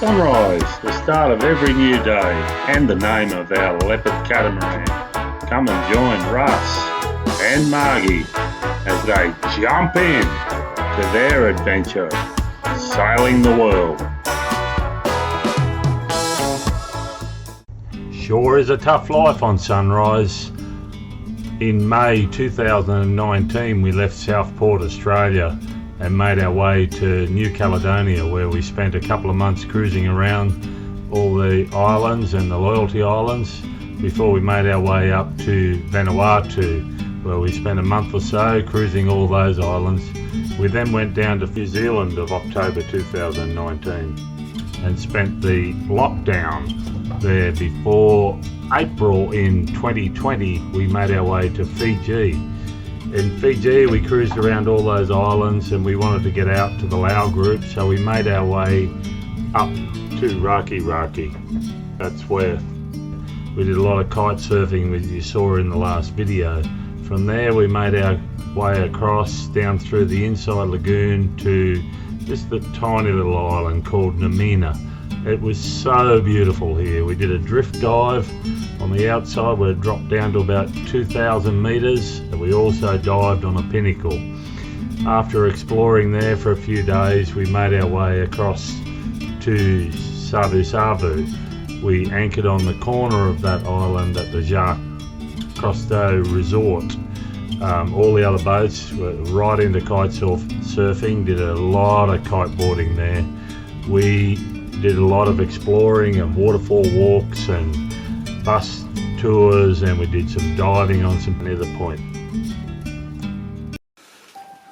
Sunrise, the start of every new day, and the name of our leopard catamaran. Come and join Russ and Margie as they jump in to their adventure, sailing the world. Sure is a tough life on Sunrise. In May 2019 we left Southport, Australia and made our way to New Caledonia, where we spent a couple of months cruising around all the islands and the Loyalty Islands before we made our way up to Vanuatu, where we spent a month or so cruising all those islands. We then went down to New Zealand of October 2019 and spent the lockdown there before April in 2020 we made our way to Fiji. In Fiji we cruised around all those islands and we wanted to get out to the Lao group, so we made our way up to Rakiraki. That's where we did a lot of kite surfing, which you saw in the last video. From there we made our way across down through the inside lagoon to just the tiny little island called Namena. It was so beautiful here. We did a drift dive on the outside where it dropped down to about 2,000 meters, and we also dived on a pinnacle. After exploring there for a few days, we made our way across to Savusavu. We anchored on the corner of that island at the Jacques Costeau resort. All the other boats were right into kite surfing, did a lot of kiteboarding there. We did a lot of exploring and waterfall walks and bus tours, and we did some diving on some near the point.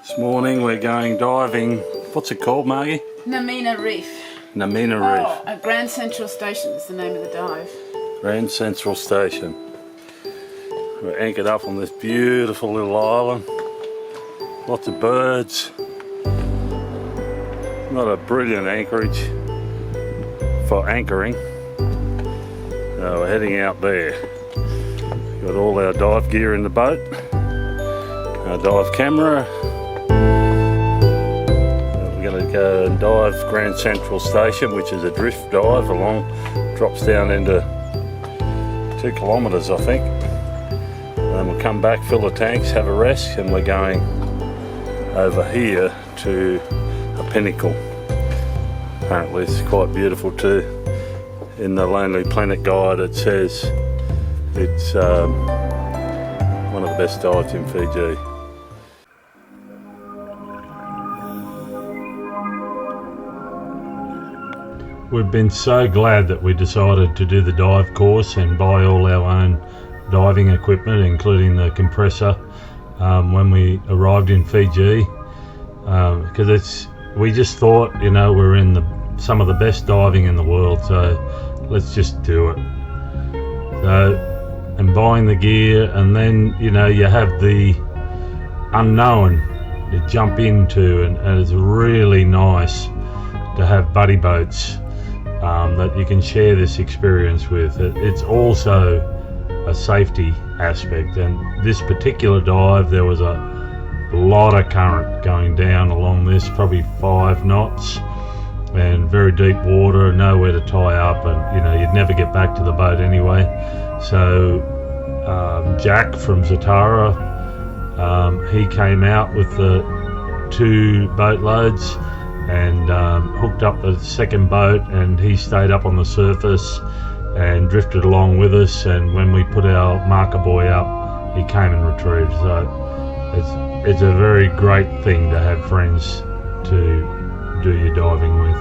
This morning we're going diving. What's it called, Margie? Namena Reef. Namena Reef. At Grand Central Station is the name of the dive. Grand Central Station. We're anchored up on this beautiful little island. Lots of birds. Not a brilliant anchorage for anchoring. We're heading out there. Got all our dive gear in the boat, our dive camera. We're going to go and dive Grand Central Station, which is a drift dive along, drops down into 2 kilometres I think. And then we'll come back, fill the tanks, have a rest, and we're going over here to a pinnacle. Apparently it's quite beautiful too. In the Lonely Planet guide it says it's one of the best dives in Fiji. We've been so glad that we decided to do the dive course and buy all our own diving equipment, including the compressor, when we arrived in Fiji, because we just thought, you know, we're in some of the best diving in the world, so let's just do it. So, and buying the gear, and then, you know, you have the unknown to jump into, and it's really nice to have buddy boats that you can share this experience with. It's also a safety aspect, and this particular dive there was a lot of current going down along this, probably 5 knots, and very deep water, nowhere to tie up, and you know you'd never get back to the boat anyway. So Jack from Zatara, he came out with the 2 boatloads and hooked up the second boat, and he stayed up on the surface and drifted along with us, and when we put our marker buoy up he came and retrieved. So it's a very great thing to have friends to do your diving with.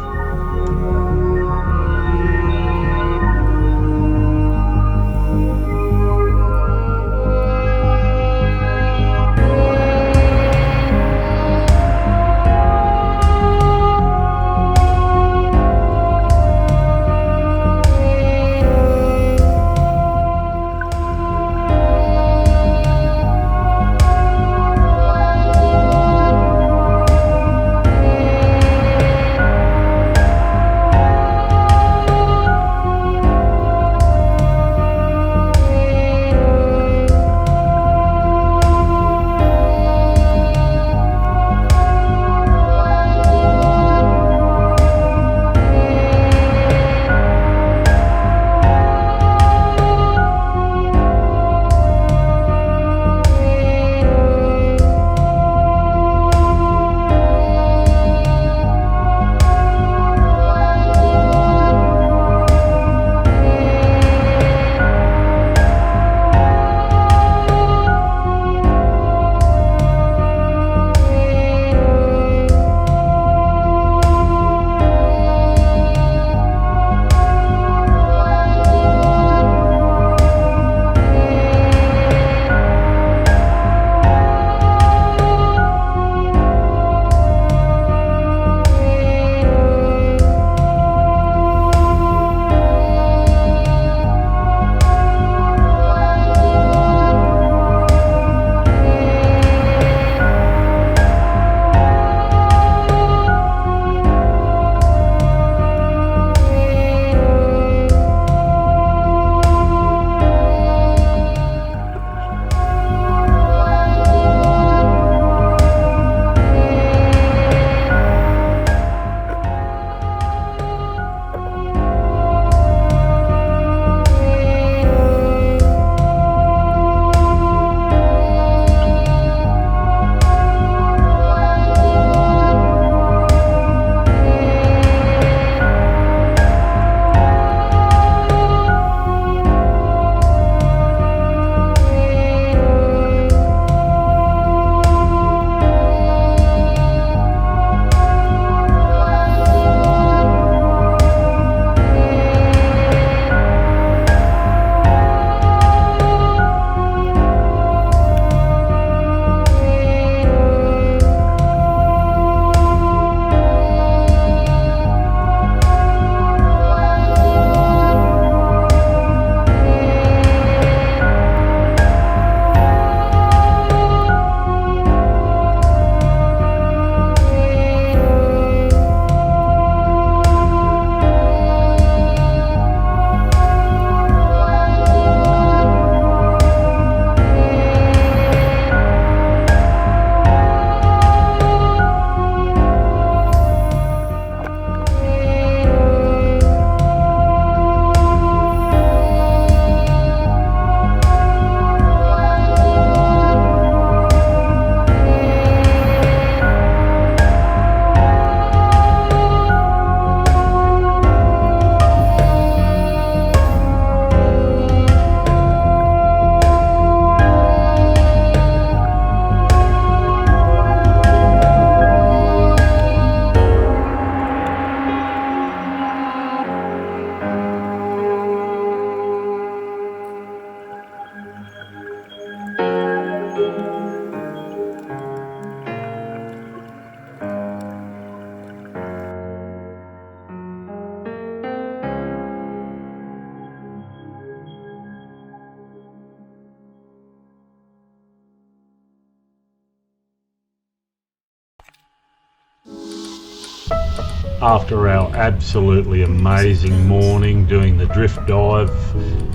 after our absolutely amazing morning doing the drift dive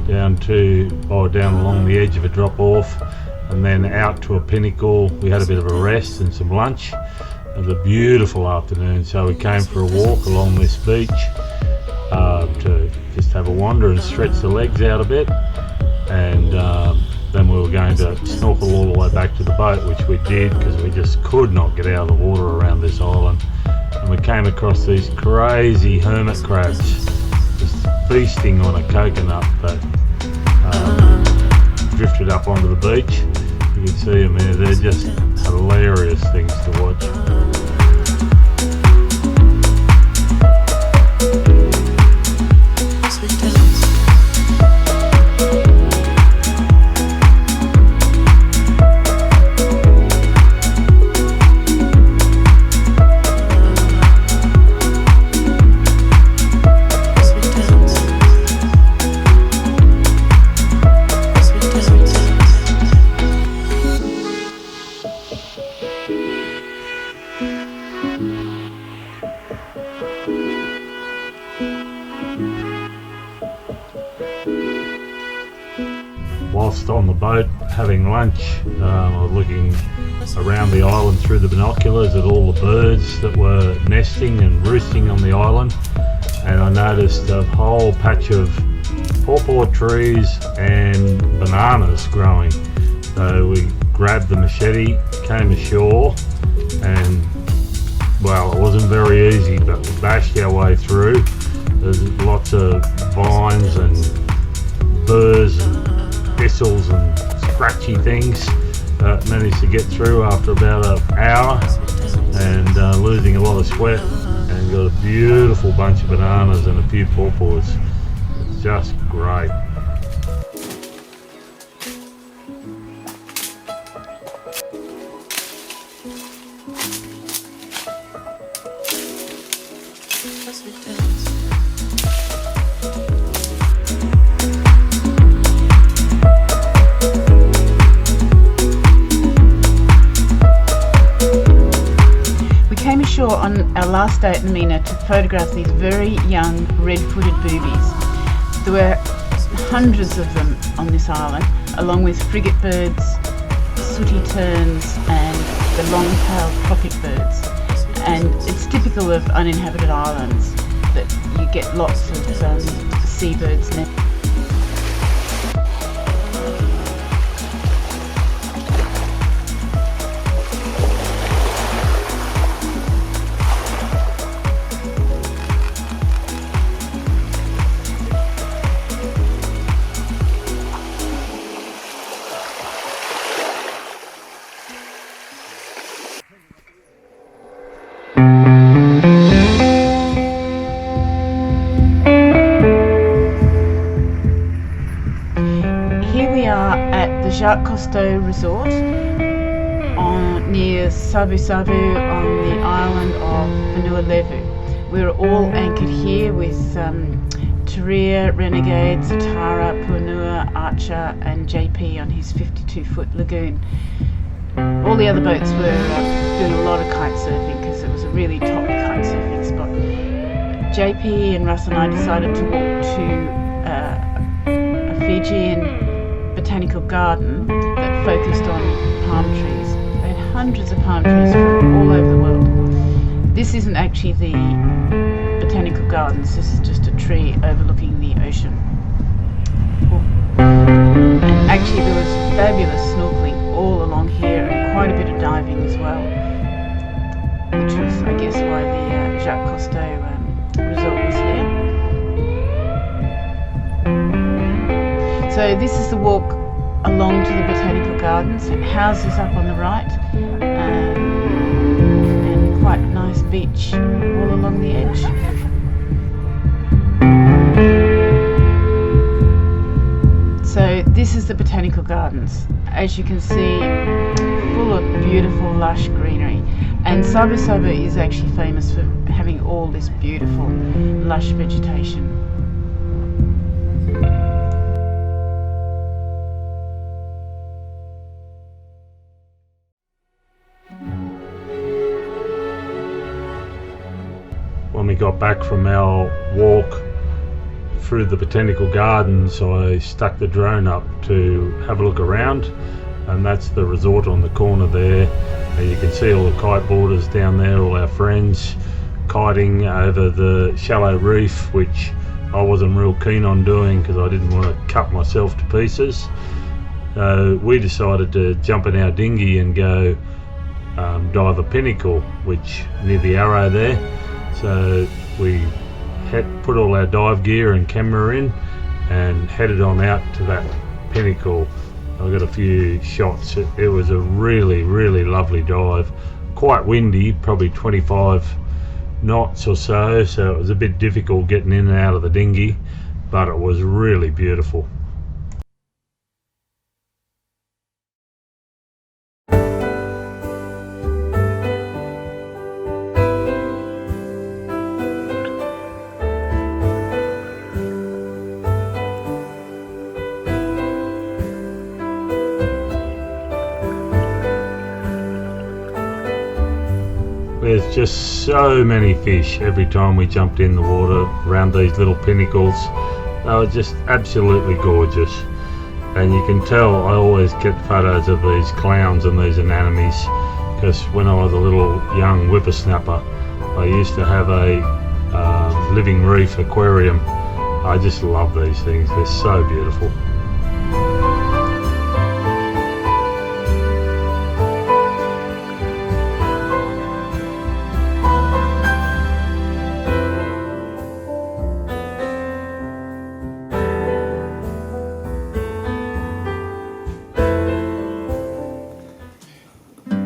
down along the edge of a drop off and then out to a pinnacle, we had a bit of a rest and some lunch. It was a beautiful afternoon, so we came for a walk along this beach to just have a wander and stretch the legs out a bit, and then we were going to snorkel all the way back to the boat, which we did because we just could not get out of the water around this island. And we came across these crazy hermit crabs just feasting on a coconut that drifted up onto the beach. You can see them here, they're just hilarious things to watch. Whilst on the boat having lunch, I was looking around the island through the binoculars at all the birds that were nesting and roosting on the island, and I noticed a whole patch of pawpaw trees and bananas growing. So we grabbed the machete, came ashore, and well, it wasn't very easy, but we bashed our way through. There's lots of vines and burrs and thistles and scratchy things. Managed to get through after about an hour and losing a lot of sweat, and got a beautiful bunch of bananas and a few pawpaws. It's just great. On our last day at Namena to photograph these very young red-footed boobies. There were hundreds of them on this island, along with frigate birds, sooty terns and the long-tailed tropicbirds. And it's typical of uninhabited islands that you get lots of seabirds nesting. Jacques Costeau resort near Savusavu on the island of Viti Levu. We're all anchored here with Turia, Renegade, Zatara, Vanua, Archer and JP on his 52-foot lagoon. All the other boats were doing a lot of kite surfing because it was a really top kite surfing spot. JP and Russ and I decided to walk to a Fijian Botanical Garden that focused on palm trees. They had hundreds of palm trees from all over the world. This isn't actually the Botanical Gardens, this is just a tree overlooking the ocean. And actually there was fabulous snorkelling all along here and quite a bit of diving as well, which was I guess why the Jacques Costeau resort was here. So this is the walk along to the Botanical Gardens. Houses up on the right, and quite a nice beach all along the edge. So this is the Botanical Gardens. As you can see, full of beautiful lush greenery. And Savusavu is actually famous for having all this beautiful lush vegetation. we got back from our walk through the Botanical Gardens, I stuck the drone up to have a look around, and that's the resort on the corner there. And you can see all the kiteboarders down there, all our friends kiting over the shallow reef, which I wasn't real keen on doing because I didn't want to cut myself to pieces. So we decided to jump in our dinghy and go dive a pinnacle, which near the arrow there. So we put all our dive gear and camera in and headed on out to that pinnacle. I got a few shots. It was a really, really lovely dive. Quite windy, probably 25 knots or so, so it was a bit difficult getting in and out of the dinghy, but it was really beautiful. There's just so many fish every time we jumped in the water around these little pinnacles. They were just absolutely gorgeous, and you can tell I always get photos of these clowns and these anemones because when I was a little young whippersnapper I used to have a living reef aquarium. I just love these things, they're so beautiful.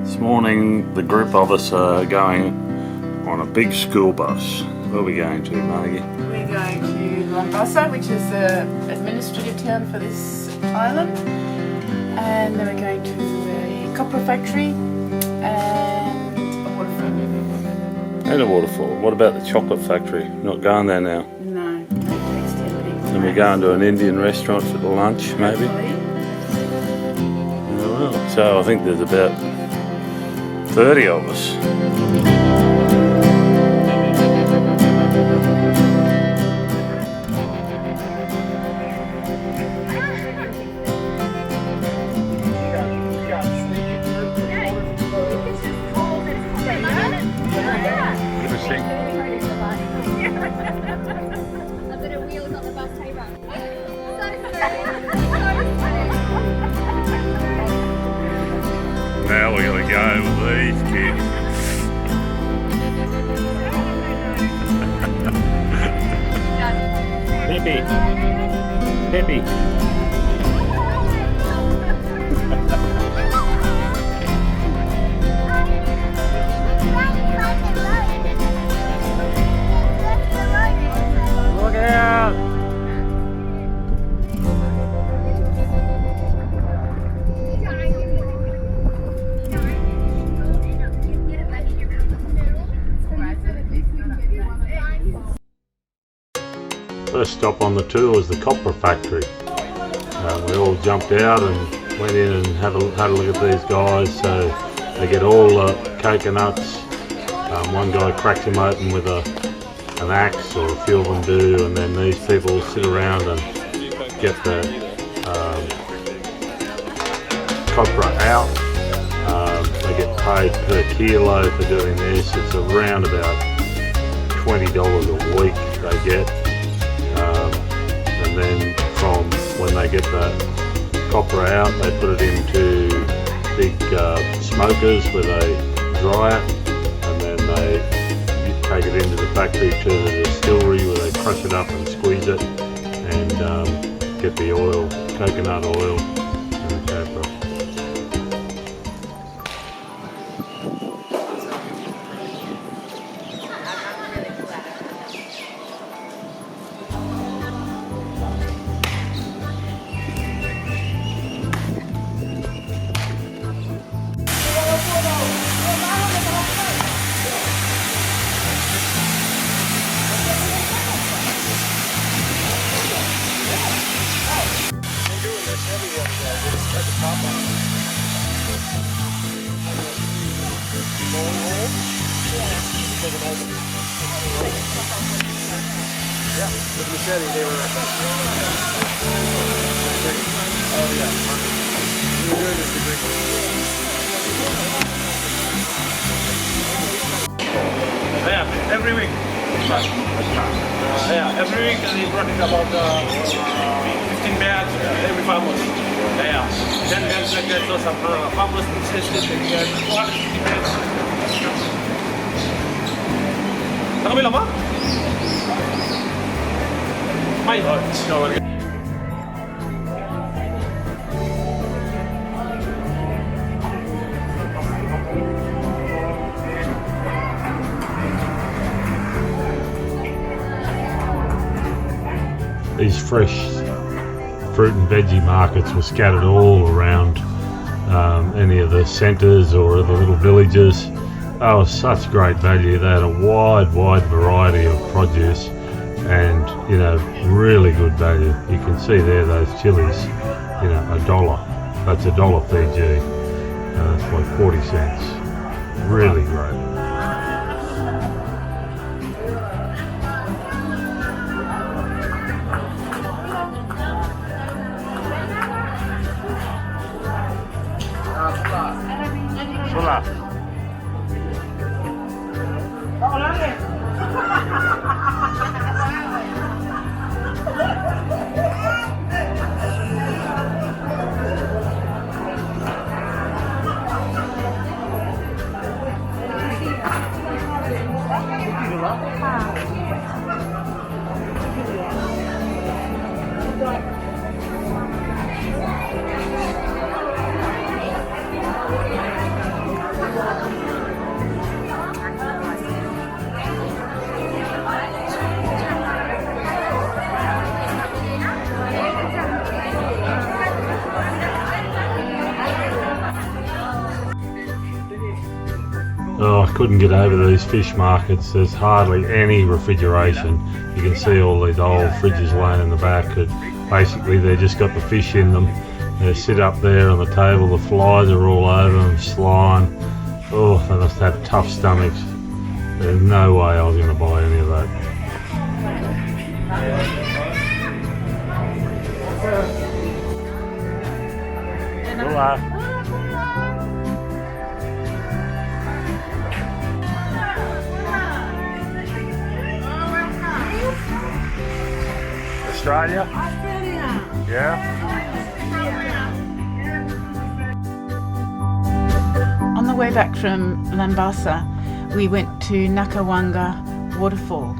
This morning the group of us are going on a big school bus. Where are we going to, Margie? We're going to Mombasa, which is the administrative town for this island, and then we're going to a copra factory and a waterfall. And a waterfall. What about the chocolate factory? Not going there now? No, it takes 10 minutes. And we're going to an Indian restaurant for the lunch, maybe? Oh, well. So I think there's about 30 of us. Now we're going to go with these kids. Peppy. Peppy. Look out! First stop on the tour was the copra factory. We all jumped out and went in and had a look at these guys. So they get all the coconuts. One guy cracks them open with an axe, or a few of them do, and then these people sit around and get the copra out. They get paid per kilo for doing this. It's around about $20 a week they get. And then from when they get the copra out, they put it into big smokers where they dry it, and then they take it into the factory to the distillery where they crush it up and squeeze it and get the oil, coconut oil and the copra. with machete, they were. Oh yeah. We were doing this degree. Yeah, every week. Yeah, every week they brought in about 15 bags every farmers. Yeah. Then get some farmers insisted they get 250 bags. Nakabila ba? May. These fresh fruit and veggie markets were scattered all around any of the centres or the little villages. They were such great value. They had a wide variety of produce and, you know, really good value. You can see there those chilies, you know, $1. That's $1 Fiji. It's like 40 cents. Really great. Oh, I couldn't get over these fish markets. There's hardly any refrigeration. You can see all these old fridges laying in the back. Basically, they've just got the fish in them. They sit up there on the table. The flies are all over them, slime. Oh, they must have tough stomachs. There's no way I was going to buy any of that. Hola. Australia? Yeah. On the way back from Lambasa, we went to Nakawanga Waterfall,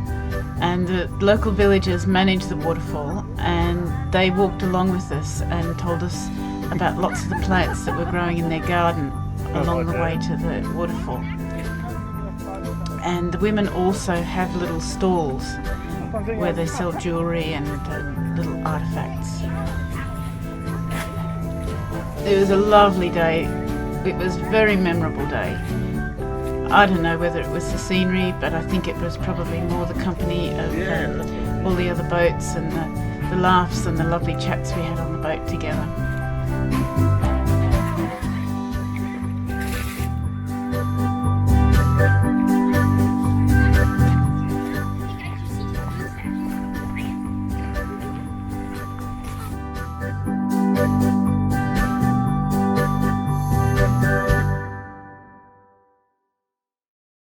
and the local villagers managed the waterfall, and they walked along with us and told us about lots of the plants that were growing in their garden along the way to the waterfall. And the women also have little stalls where they sell jewellery and little artefacts. It was a lovely day. It was a very memorable day. I don't know whether it was the scenery, but I think it was probably more the company of all the other boats and the laughs and the lovely chats we had on the boat together.